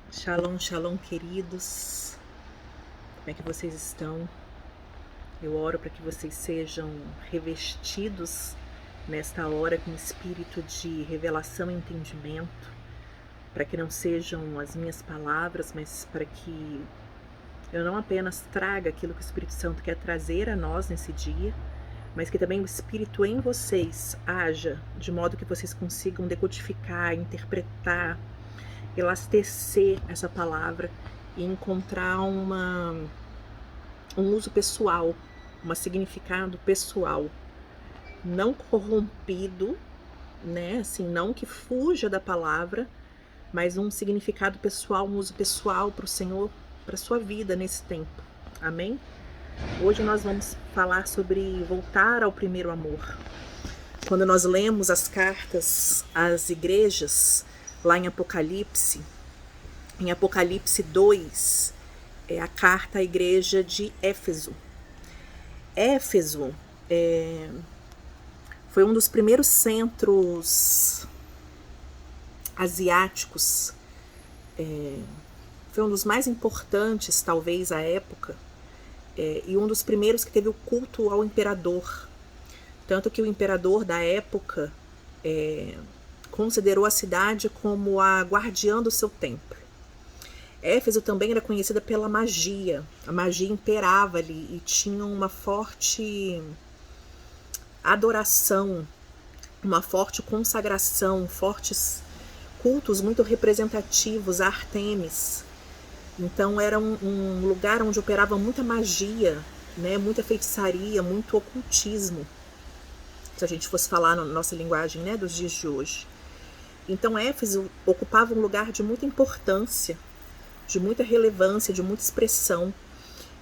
Shalom, shalom, queridos. Como é que vocês estão? Eu oro para que vocês sejam revestidos nesta hora com espírito de revelação e entendimento, para que não sejam as minhas palavras, mas para que eu não apenas traga aquilo que o Espírito Santo quer trazer a nós nesse dia, mas que também o Espírito em vocês haja de modo que vocês consigam decodificar, interpretar, elastecer essa palavra e encontrar um uso pessoal, um significado pessoal, não corrompido, né? Assim, não que fuja da palavra, mas um significado pessoal, um uso pessoal para o Senhor, para a sua vida nesse tempo. Amém? Hoje nós vamos falar sobre voltar ao primeiro amor. Quando nós lemos as cartas às igrejas, lá em Apocalipse 2, é a carta à igreja de Éfeso. Éfeso foi um dos primeiros centros asiáticos, foi um dos mais importantes, talvez, à época, e um dos primeiros que teve o culto ao imperador. Tanto que o imperador da época considerou a cidade como a guardiã do seu templo. Éfeso também era conhecida pela magia. A magia imperava ali e tinha uma forte adoração, uma forte consagração, fortes cultos muito representativos a Ártemis. Então era um lugar onde operava muita magia, né, muita feitiçaria, muito ocultismo, se a gente fosse falar na nossa linguagem, né, dos dias de hoje. Então Éfeso ocupava um lugar de muita importância, de muita relevância, de muita expressão,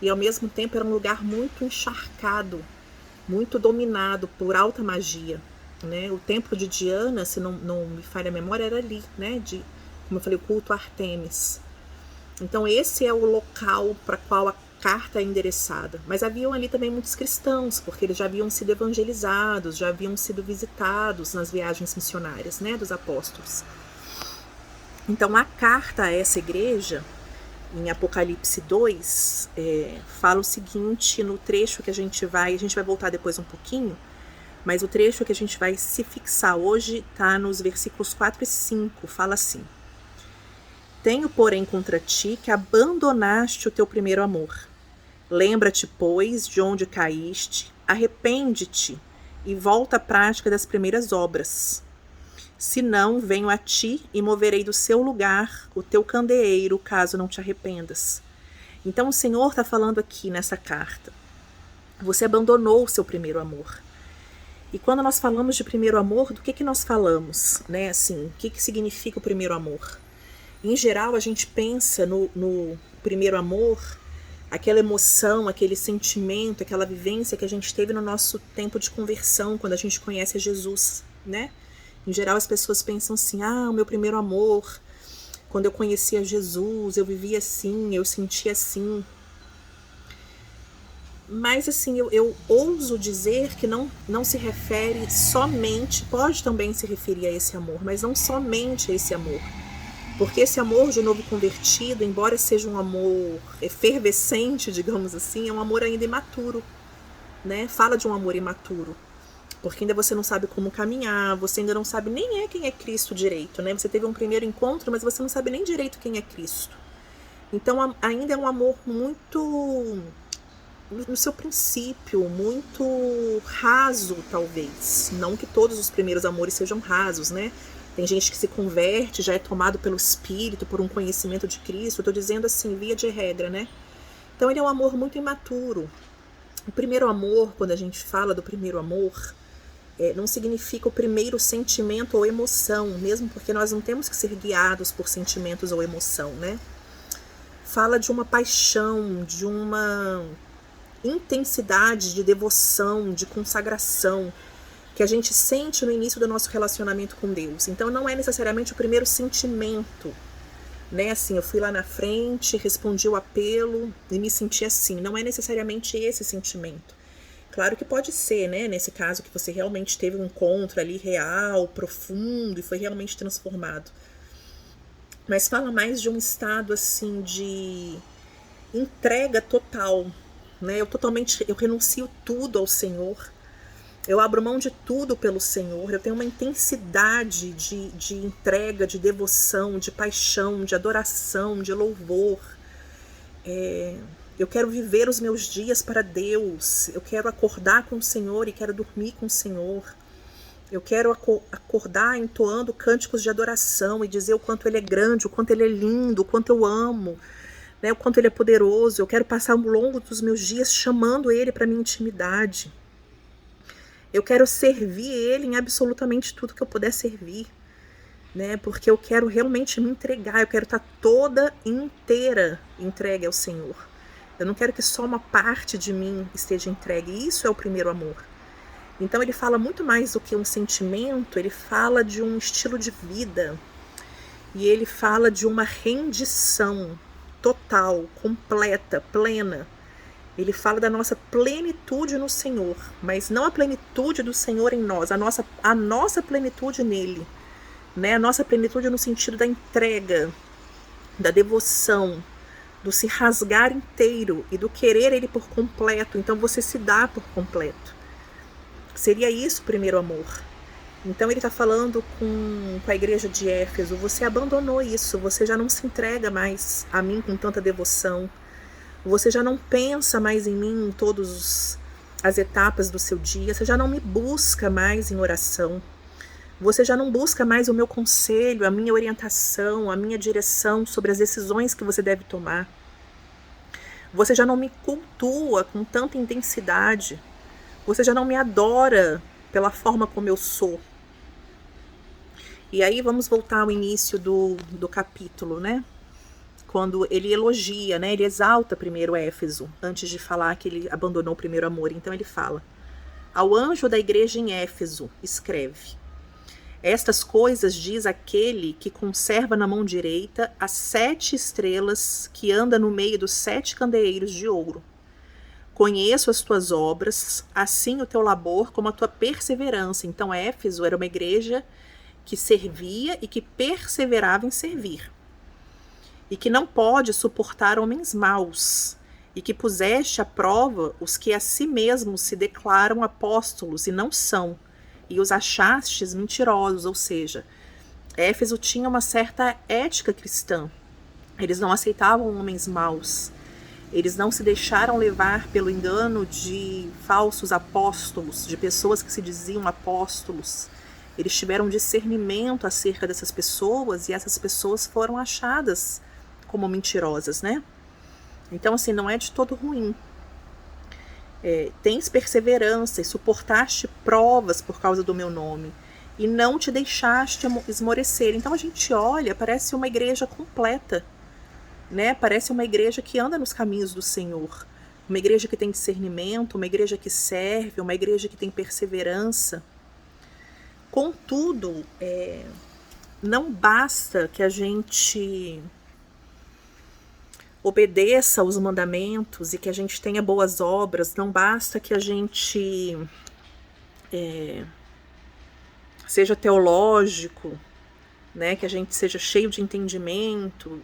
e ao mesmo tempo era um lugar muito encharcado, muito dominado por alta magia, né? O templo de Diana, se não me falha a memória, era ali, né? Como eu falei, o culto a Ártemis. Então esse é o local para qual a carta é endereçada. Mas haviam ali também muitos cristãos, porque eles já haviam sido evangelizados, já haviam sido visitados nas viagens missionárias, né, dos apóstolos. Então a carta a essa igreja, em Apocalipse 2, fala o seguinte no trecho que a gente vai voltar depois um pouquinho, mas o trecho que a gente vai se fixar hoje está nos versículos 4 e 5, fala assim: Tenho, porém, contra ti que abandonaste o teu primeiro amor. Lembra-te, pois, de onde caíste, arrepende-te e volta à prática das primeiras obras. Se não, venho a ti e moverei do seu lugar o teu candeeiro, caso não te arrependas. Então o Senhor está falando aqui nessa carta. Você abandonou o seu primeiro amor. E quando nós falamos de primeiro amor, do que nós falamos? Né? Assim, o que significa o primeiro amor? Em geral, a gente pensa no primeiro amor, aquela emoção, aquele sentimento, aquela vivência que a gente teve no nosso tempo de conversão, quando a gente conhece a Jesus, né? Em geral, as pessoas pensam assim: o meu primeiro amor, quando eu conhecia Jesus, eu vivia assim, eu sentia assim. Mas assim, eu ouso dizer que não se refere somente, pode também se referir a esse amor, mas não somente a esse amor. Porque esse amor de novo convertido, embora seja um amor efervescente, digamos assim, é um amor ainda imaturo, né? Fala de um amor imaturo. Porque ainda você não sabe como caminhar, você ainda não sabe nem quem é Cristo direito, né? Você teve um primeiro encontro, mas você não sabe nem direito quem é Cristo. Então ainda é um amor muito no seu princípio, muito raso, talvez. Não que todos os primeiros amores sejam rasos, né? Tem gente que se converte, já é tomado pelo Espírito, por um conhecimento de Cristo. Eu tô dizendo assim, via de regra, né? Então ele é um amor muito imaturo. O primeiro amor, quando a gente fala do primeiro amor, não significa o primeiro sentimento ou emoção, mesmo porque nós não temos que ser guiados por sentimentos ou emoção, né? Fala de uma paixão, de uma intensidade de devoção, de consagração, que a gente sente no início do nosso relacionamento com Deus. Então não é necessariamente o primeiro sentimento, né? Assim, eu fui lá na frente, respondi o apelo e me senti assim. Não é necessariamente esse sentimento. Claro que pode ser, né? Nesse caso que você realmente teve um encontro ali real, profundo e foi realmente transformado. mas fala mais de um estado assim de entrega total, né? Eu renuncio tudo ao Senhor, eu abro mão de tudo pelo Senhor, eu tenho uma intensidade de entrega, de devoção, de paixão, de adoração, de louvor. Eu quero viver os meus dias para Deus, eu quero acordar com o Senhor e quero dormir com o Senhor. Eu quero acordar entoando cânticos de adoração e dizer o quanto Ele é grande, o quanto Ele é lindo, o quanto eu amo, né, o quanto Ele é poderoso. Eu quero passar ao longo dos meus dias chamando Ele para minha intimidade. Eu quero servir Ele em absolutamente tudo que eu puder servir, né, porque eu quero realmente me entregar, eu quero estar toda inteira entregue ao Senhor. Eu não quero que só uma parte de mim esteja entregue. Isso é o primeiro amor. Então ele fala muito mais do que um sentimento, ele fala de um estilo de vida. E ele fala de uma rendição total, completa, plena. Ele fala da nossa plenitude no Senhor, mas não a plenitude do Senhor em nós, a nossa plenitude nele, né? A nossa plenitude no sentido da entrega, da devoção, do se rasgar inteiro e do querer ele por completo. Então você se dá por completo. Seria isso o primeiro amor. Então ele está falando com a igreja de Éfeso: você abandonou isso, você já não se entrega mais a mim com tanta devoção, você já não pensa mais em mim em todas as etapas do seu dia, você já não me busca mais em oração, você já não busca mais o meu conselho, a minha orientação, a minha direção sobre as decisões que você deve tomar, você já não me cultua com tanta intensidade, você já não me adora pela forma como eu sou. E aí vamos voltar ao início do capítulo, né? Quando ele elogia, né? Ele exalta primeiro Éfeso, antes de falar que ele abandonou o primeiro amor. Então ele fala: ao anjo da igreja em Éfeso, escreve: estas coisas diz aquele que conserva na mão direita as 7 estrelas que anda no meio dos 7 candeeiros de ouro. Conheço as tuas obras, assim o teu labor como a tua perseverança. Então Éfeso era uma igreja que servia e que perseverava em servir, e que não pode suportar homens maus, e que puseste à prova os que a si mesmos se declaram apóstolos e não são, e os achastes mentirosos. Ou seja, Éfeso tinha uma certa ética cristã. Eles não aceitavam homens maus. Eles não se deixaram levar pelo engano de falsos apóstolos, de pessoas que se diziam apóstolos. Eles tiveram discernimento acerca dessas pessoas e essas pessoas foram achadas como mentirosas, né? Então, assim, não é de todo ruim. Tens perseverança e suportaste provas por causa do meu nome e não te deixaste esmorecer. Então a gente olha, parece uma igreja completa, né? Parece uma igreja que anda nos caminhos do Senhor, uma igreja que tem discernimento, uma igreja que serve, uma igreja que tem perseverança. Contudo, não basta que a gente obedeça aos mandamentos e que a gente tenha boas obras, não basta que a gente seja teológico, né? Que a gente seja cheio de entendimento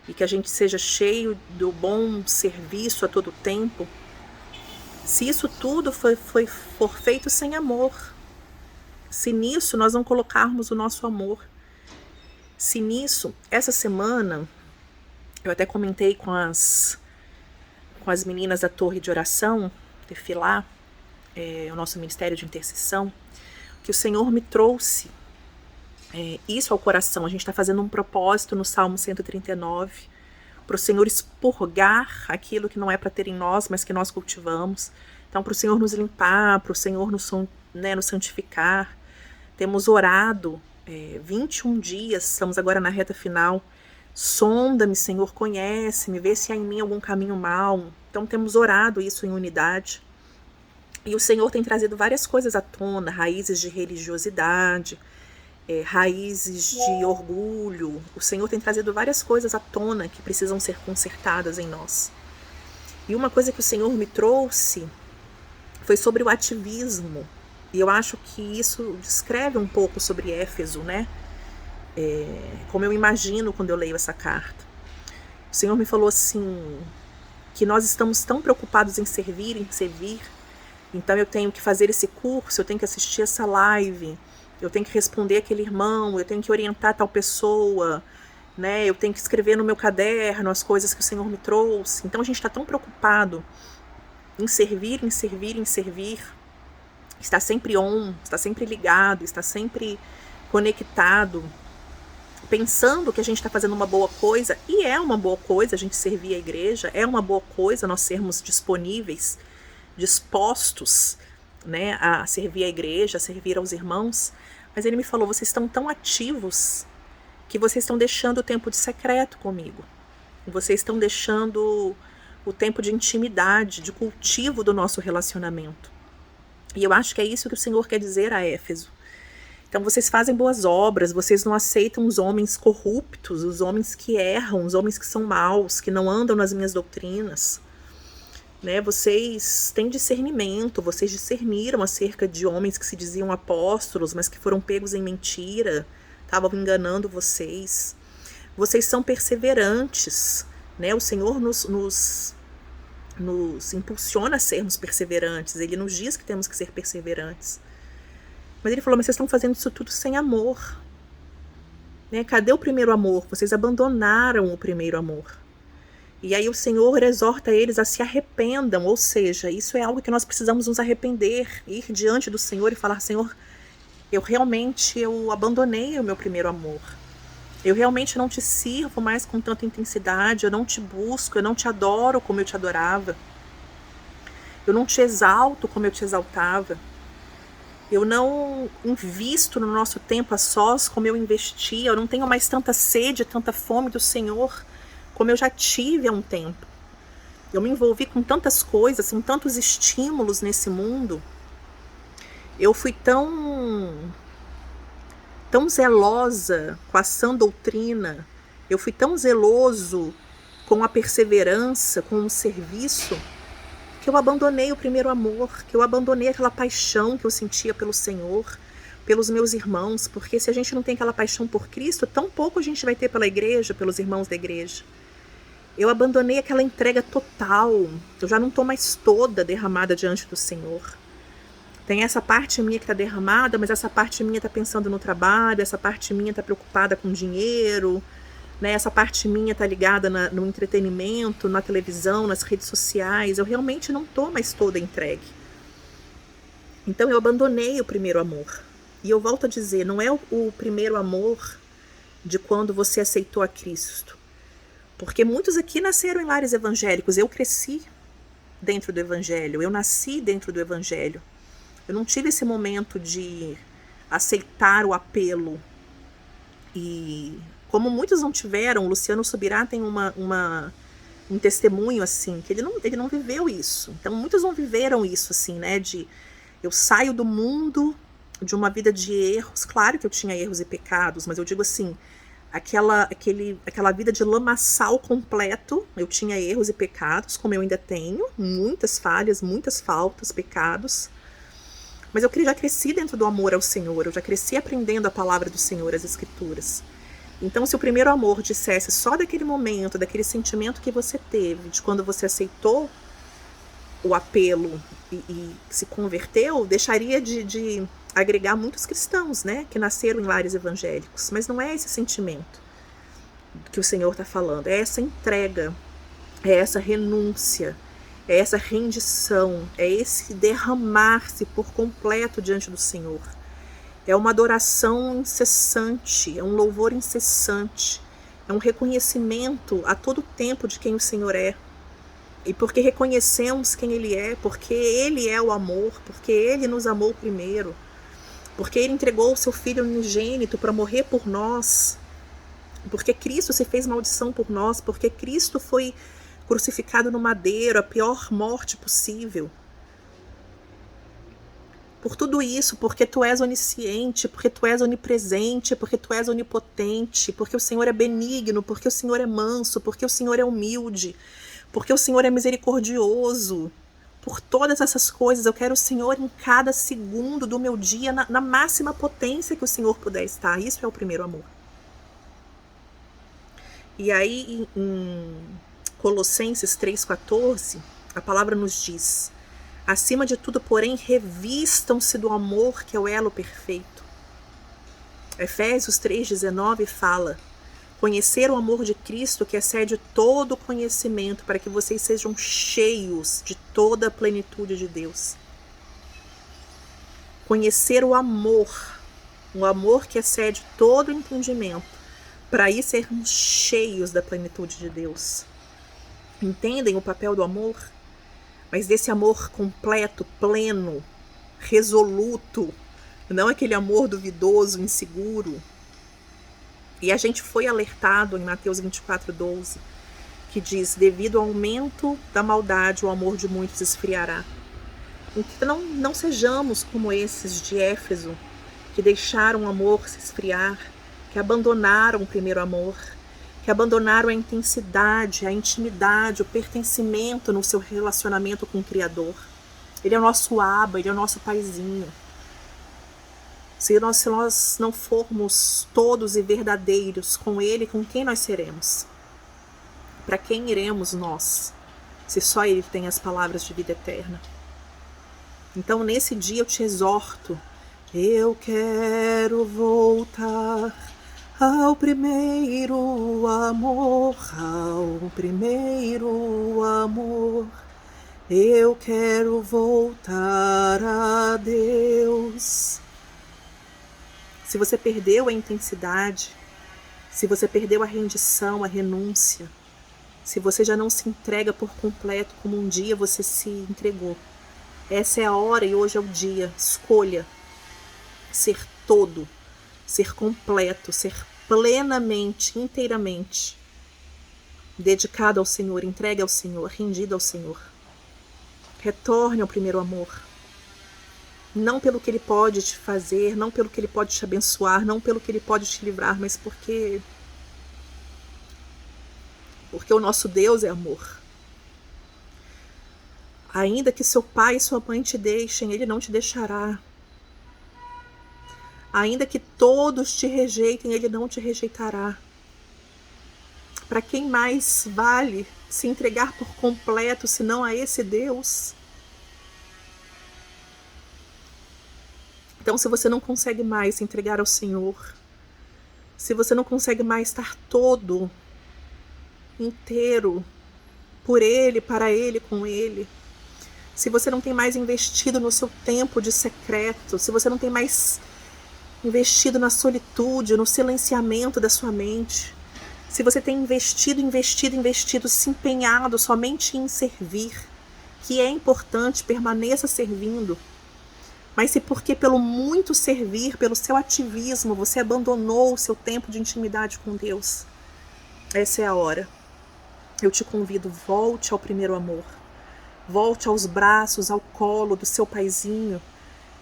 e que a gente seja cheio do bom serviço a todo tempo, se isso tudo for feito sem amor, se nisso nós não colocarmos o nosso amor, se nisso, essa semana, eu até comentei com as meninas da Torre de Oração, Tefilá, o nosso Ministério de Intercessão, que o Senhor me trouxe isso ao coração. A gente está fazendo um propósito no Salmo 139, para o Senhor expurgar aquilo que não é para ter em nós, mas que nós cultivamos. Então, para o Senhor nos limpar, para o Senhor nos santificar. Temos orado 21 dias, estamos agora na reta final. Sonda-me, Senhor, conhece-me, vê se há em mim algum caminho mau. Então temos orado isso em unidade. E o Senhor tem trazido várias coisas à tona, raízes de religiosidade, raízes de orgulho. O Senhor tem trazido várias coisas à tona que precisam ser consertadas em nós. E uma coisa que o Senhor me trouxe foi sobre o ativismo. E eu acho que isso descreve um pouco sobre Éfeso, né? como eu imagino quando eu leio essa carta. O Senhor me falou assim, que nós estamos tão preocupados em servir, então eu tenho que fazer esse curso, eu tenho que assistir essa live, eu tenho que responder aquele irmão, eu tenho que orientar tal pessoa, né? Eu tenho que escrever no meu caderno as coisas que o Senhor me trouxe. Então a gente está tão preocupado em servir, está sempre está sempre ligado, está sempre conectado, pensando que a gente está fazendo uma boa coisa, e é uma boa coisa a gente servir a igreja, é uma boa coisa nós sermos disponíveis, dispostos, né, a servir a igreja, a servir aos irmãos. Mas ele me falou, vocês estão tão ativos que vocês estão deixando o tempo de secreto comigo. Vocês estão deixando o tempo de intimidade, de cultivo do nosso relacionamento. E eu acho que é isso que o Senhor quer dizer a Éfeso. Então vocês fazem boas obras, vocês não aceitam os homens corruptos, os homens que erram, os homens que são maus, que não andam nas minhas doutrinas. Né? Vocês têm discernimento, vocês discerniram acerca de homens que se diziam apóstolos, mas que foram pegos em mentira, estavam enganando vocês. Vocês são perseverantes, né? O Senhor nos impulsiona a sermos perseverantes, Ele nos diz que temos que ser perseverantes. Mas Ele falou, mas vocês estão fazendo isso tudo sem amor. Né? Cadê o primeiro amor? Vocês abandonaram o primeiro amor. E aí o Senhor exorta eles a se arrependam, ou seja, isso é algo que nós precisamos nos arrepender, ir diante do Senhor e falar, Senhor, eu abandonei o meu primeiro amor. Eu realmente não te sirvo mais com tanta intensidade, eu não te busco, eu não te adoro como eu te adorava. Eu não te exalto como eu te exaltava. Eu não invisto no nosso tempo a sós como eu investia, eu não tenho mais tanta sede, tanta fome do Senhor como eu já tive há um tempo. Eu me envolvi com tantas coisas, com tantos estímulos nesse mundo. Eu fui tão zelosa com a sã doutrina, eu fui tão zeloso com a perseverança, com o serviço, que eu abandonei o primeiro amor, que eu abandonei aquela paixão que eu sentia pelo Senhor, pelos meus irmãos, porque se a gente não tem aquela paixão por Cristo, tão pouco a gente vai ter pela igreja, pelos irmãos da igreja. Eu abandonei aquela entrega total, eu já não estou mais toda derramada diante do Senhor. Tem essa parte minha que está derramada, mas essa parte minha está pensando no trabalho, essa parte minha está preocupada com dinheiro, né? Essa parte minha está ligada no entretenimento, na televisão, nas redes sociais. Eu realmente não estou mais toda entregue. Então eu abandonei o primeiro amor. E eu volto a dizer, não é o primeiro amor de quando você aceitou a Cristo. Porque muitos aqui nasceram em lares evangélicos. Eu cresci dentro do evangelho, eu nasci dentro do evangelho. Eu não tive esse momento de aceitar o apelo. E como muitos não tiveram, o Luciano Subirá tem um testemunho assim, que ele não viveu isso. Então muitos não viveram isso assim, né? De eu saio do mundo de uma vida de erros. Claro que eu tinha erros e pecados, mas eu digo assim, aquela vida de lamaçal completo. Eu tinha erros e pecados, como eu ainda tenho, muitas falhas, muitas faltas, pecados. Mas eu já cresci dentro do amor ao Senhor, eu já cresci aprendendo a palavra do Senhor, as Escrituras. Então, se o primeiro amor dissesse só daquele momento, daquele sentimento que você teve, de quando você aceitou o apelo e se converteu, deixaria de agregar muitos cristãos, né, que nasceram em lares evangélicos. Mas não é esse sentimento que o Senhor está falando, é essa entrega, é essa renúncia, é essa rendição, é esse derramar-se por completo diante do Senhor. É uma adoração incessante, é um louvor incessante, é um reconhecimento a todo tempo de quem o Senhor é. E porque reconhecemos quem Ele é, porque Ele é o amor, porque Ele nos amou primeiro, porque Ele entregou o seu Filho unigênito para morrer por nós, porque Cristo se fez maldição por nós, porque Cristo foi crucificado no madeiro, a pior morte possível. Por tudo isso, porque tu és onisciente, porque tu és onipresente, porque tu és onipotente, porque o Senhor é benigno, porque o Senhor é manso, porque o Senhor é humilde, porque o Senhor é misericordioso. Por todas essas coisas, eu quero o Senhor em cada segundo do meu dia, na máxima potência que o Senhor puder estar. Isso é o primeiro amor. E aí, em Colossenses 3,14, a palavra nos diz: acima de tudo, porém, revistam-se do amor, que é o elo perfeito. Efésios 3,19 fala: conhecer o amor de Cristo, que excede todo conhecimento, para que vocês sejam cheios de toda a plenitude de Deus. Conhecer o amor que excede todo o entendimento, para aí sermos cheios da plenitude de Deus. Entendem o papel do amor? Mas desse amor completo, pleno, resoluto, não aquele amor duvidoso, inseguro. E a gente foi alertado em Mateus 24,12, que diz: devido ao aumento da maldade, o amor de muitos esfriará. Então não sejamos como esses de Éfeso, que deixaram o amor se esfriar, que abandonaram o primeiro amor, que abandonaram a intensidade, a intimidade, o pertencimento no seu relacionamento com o Criador. Ele é o nosso Abba, ele é o nosso paizinho. Se nós não formos todos e verdadeiros com ele, com quem nós seremos? Para quem iremos nós, se só ele tem as palavras de vida eterna? Então, nesse dia eu te exorto: eu quero voltar ao primeiro amor, ao primeiro amor. Eu quero voltar a Deus. Se você perdeu a intensidade, se você perdeu a rendição, a renúncia, se você já não se entrega por completo como um dia você se entregou, essa é a hora e hoje é o dia. Escolha ser todo, ser completo, ser plenamente, inteiramente dedicado ao Senhor, entregue ao Senhor, rendido ao Senhor. Retorne ao primeiro amor. Não pelo que ele pode te fazer, não pelo que ele pode te abençoar, não pelo que ele pode te livrar, mas porque o nosso Deus é amor. Ainda que seu pai e sua mãe te deixem, ele não te deixará. Ainda que todos te rejeitem, ele não te rejeitará. Para quem mais vale se entregar por completo, senão a esse Deus? Então, se você não consegue mais se entregar ao Senhor, se você não consegue mais estar todo, inteiro, por Ele, para Ele, com Ele, se você não tem mais investido no seu tempo de secreto, se você não tem mais investido na solitude, no silenciamento da sua mente, se você tem investido, se empenhado somente em servir, que é importante, permaneça servindo, mas se porque pelo muito servir, pelo seu ativismo, você abandonou o seu tempo de intimidade com Deus, essa é a hora. Eu te convido, volte ao primeiro amor. Volte aos braços, ao colo do seu paizinho,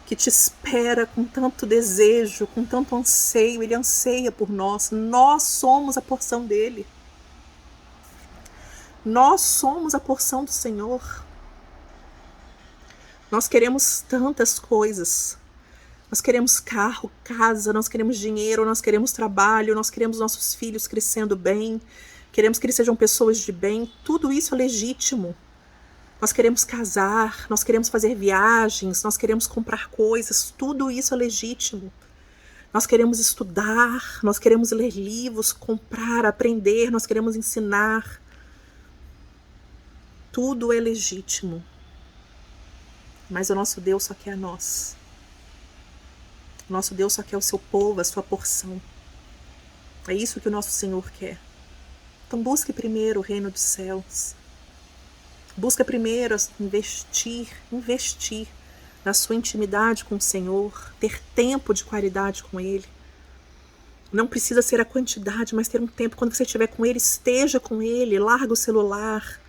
que te espera com tanto desejo, com tanto anseio. Ele anseia por nós. Nós somos a porção dele. Nós somos a porção do Senhor. Nós queremos tantas coisas. Nós queremos carro, casa, nós queremos dinheiro, nós queremos trabalho, nós queremos nossos filhos crescendo bem, queremos que eles sejam pessoas de bem. Tudo isso é legítimo. Nós queremos casar, nós queremos fazer viagens, nós queremos comprar coisas, tudo isso é legítimo. Nós queremos estudar, nós queremos ler livros, comprar, aprender, nós queremos ensinar. Tudo é legítimo. Mas o nosso Deus só quer a nós. O nosso Deus só quer o seu povo, a sua porção. É isso que o nosso Senhor quer. Então busque primeiro o reino dos céus. Busca primeiro investir na sua intimidade com o Senhor, ter tempo de qualidade com Ele. Não precisa ser a quantidade, mas ter um tempo. Quando você estiver com Ele, esteja com Ele, larga o celular,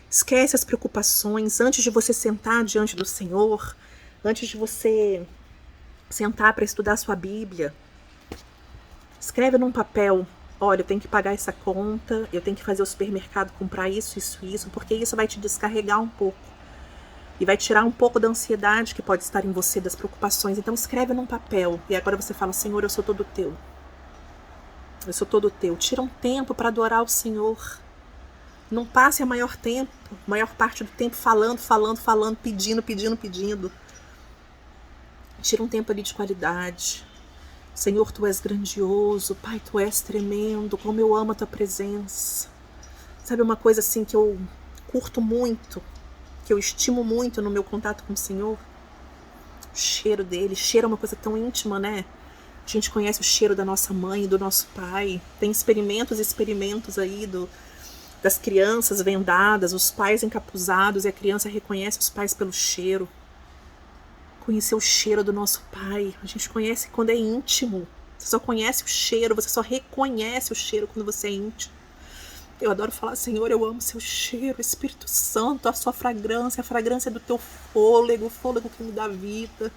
esquece as preocupações. Antes de você sentar diante do Senhor, antes de você sentar para estudar sua Bíblia, escreve num papel: olha, eu tenho que pagar essa conta, eu tenho que fazer o supermercado, comprar isso, porque isso vai te descarregar um pouco. E vai tirar um pouco da ansiedade que pode estar em você, das preocupações. Então escreve num papel. E agora você fala: Senhor, eu sou todo teu. Eu sou todo teu. Tira um tempo para adorar o Senhor. Não passe a maior parte do tempo falando, pedindo. Tira um tempo ali de qualidade. Senhor, tu és grandioso. Pai, tu és tremendo. Como eu amo a tua presença. Sabe uma coisa assim que eu curto muito, que eu estimo muito no meu contato com o Senhor? O cheiro dele. Cheiro é uma coisa tão íntima, né? A gente conhece o cheiro da nossa mãe e do nosso pai. Tem experimentos aí das crianças vendadas, os pais encapuzados, e a criança reconhece os pais pelo cheiro. Conhecer o cheiro do nosso pai. A gente conhece quando é íntimo. Você só conhece o cheiro, você só reconhece o cheiro quando você é íntimo. Eu adoro falar, Senhor, eu amo seu cheiro, Espírito Santo, a sua fragrância, a fragrância do teu fôlego, o fôlego que me dá vida.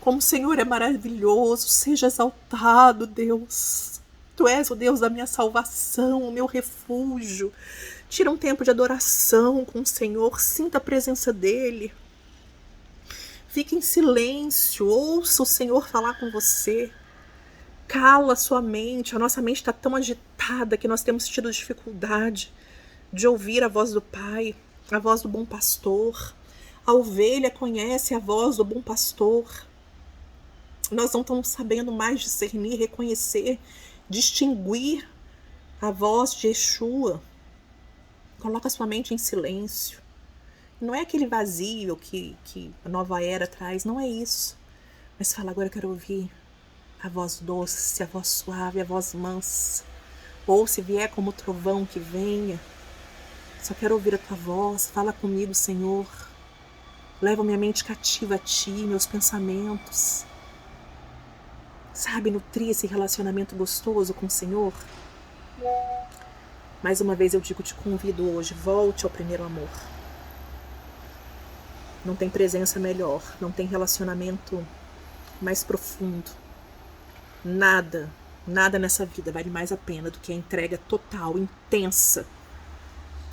Como o Senhor é maravilhoso, seja exaltado, Deus. Tu és o Deus da minha salvação, o meu refúgio. Tira um tempo de adoração com o Senhor, sinta a presença dEle. Fique em silêncio, ouça o Senhor falar com você. Cala a sua mente, a nossa mente está tão agitada que nós temos tido dificuldade de ouvir a voz do Pai, a voz do bom pastor. A ovelha conhece a voz do bom pastor. Nós não estamos sabendo mais discernir, reconhecer, distinguir a voz de Yeshua. Coloca a sua mente em silêncio. Não é aquele vazio que a nova era traz, não é isso. Mas fala, agora eu quero ouvir a voz doce, a voz suave, a voz mansa. Ou se vier como trovão que venha. Só quero ouvir a tua voz. Fala comigo, Senhor. Leva minha mente cativa a ti, meus pensamentos. Sabe, nutrir esse relacionamento gostoso com o Senhor. Mais uma vez eu digo, te convido hoje, volte ao primeiro amor. Não tem presença melhor, não tem relacionamento mais profundo. Nada nessa vida vale mais a pena do que a entrega total, intensa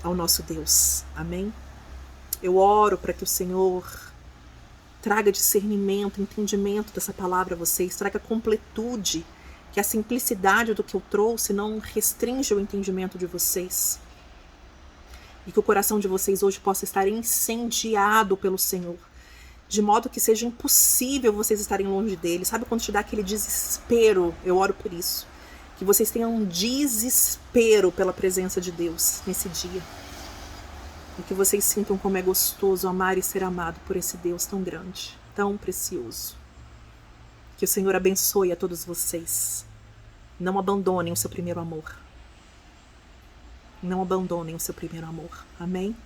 ao nosso Deus. Amém? Eu oro para que o Senhor traga discernimento, entendimento dessa palavra a vocês, traga completude, que a simplicidade do que eu trouxe não restringe o entendimento de vocês. E que o coração de vocês hoje possa estar incendiado pelo Senhor, de modo que seja impossível vocês estarem longe dele. Sabe quando te dá aquele desespero? Eu oro por isso. Que vocês tenham um desespero pela presença de Deus nesse dia. E que vocês sintam como é gostoso amar e ser amado por esse Deus tão grande, tão precioso. Que o Senhor abençoe a todos vocês. Não abandonem o seu primeiro amor. Não abandonem o seu primeiro amor. Amém?